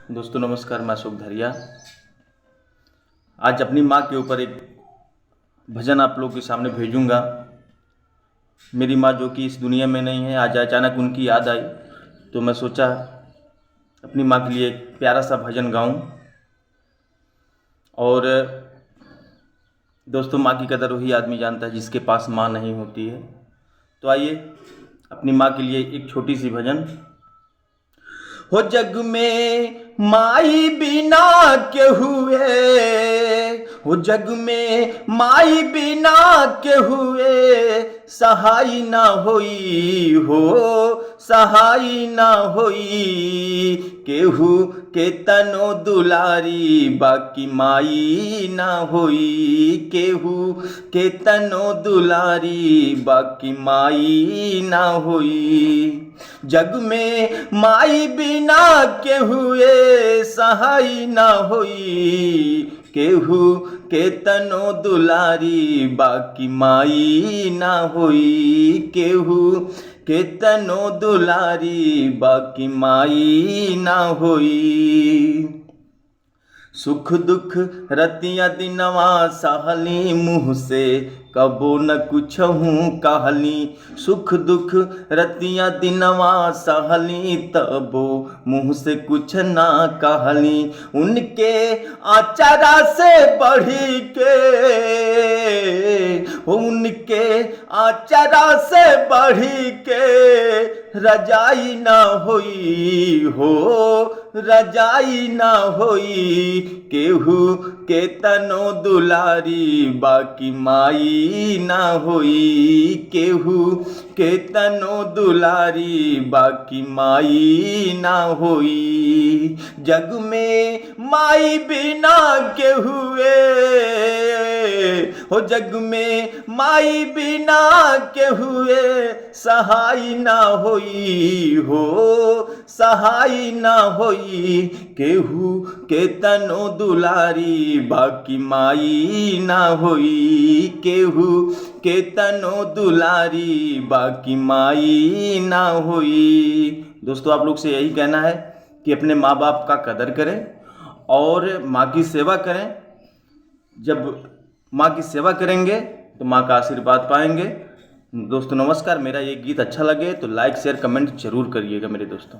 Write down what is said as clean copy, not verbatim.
दोस्तों नमस्कार, मैं अशोक धरिया। आज अपनी माँ के ऊपर एक भजन आप लोगों के सामने भेजूंगा। मेरी माँ जो कि इस दुनिया में नहीं है, आज अचानक उनकी याद आई तो मैं सोचा अपनी माँ के लिए एक प्यारा सा भजन गाऊं। और दोस्तों, माँ की कदर वही आदमी जानता है जिसके पास माँ नहीं होती है। तो आइए अपनी माँ के लिए एक छोटी सी भजन। हो जग में माई बिना के हुए, हो जग में माई बिना के हुए, सहाय ना होई हो, सहाय ना होई। केहू के तनो दुलारी बाकी माई ना होई, केहू के तनो दुलारी बाकी माई ना होई। जग में माई बिना के हुए सहाय ना होई, केहू के तनो दुलारी बाकी माई ना होई, केहू के तनो दुलारी बाकी माई ना होई। सुख दुख रतिया दिनवा सहली, मुँह से कबो न कुछ हूँ कहली। सुख दुख रतिया दिनवा सहली, तबो मुँह से कुछ ना कहली। उनके आचारा से बढ़ के, उनके आचारा से बढ़ के, रजाई ना होई हो, रजाई ना होई। केहू के तनो दुलारी बाकी माई ना होई, केहू के तनो दुलारी बाकी माई ना होई। जग में माई बिना के हुए, हो जग में माई बिना के हुए, सहाय ना होई हो, सहाय ना होई। केहू के तनो दुलारी बाकी माई ना होई, केहू के तनो दुलारी बाकी माई ना होई। दोस्तों, आप लोग से यही कहना है कि अपने माँ बाप का कदर करें और माँ की सेवा करें। जब माँ की सेवा करेंगे तो माँ का आशीर्वाद पाएंगे। दोस्तों नमस्कार। मेरा ये गीत अच्छा लगे तो लाइक शेयर कमेंट जरूर करिएगा मेरे दोस्तों।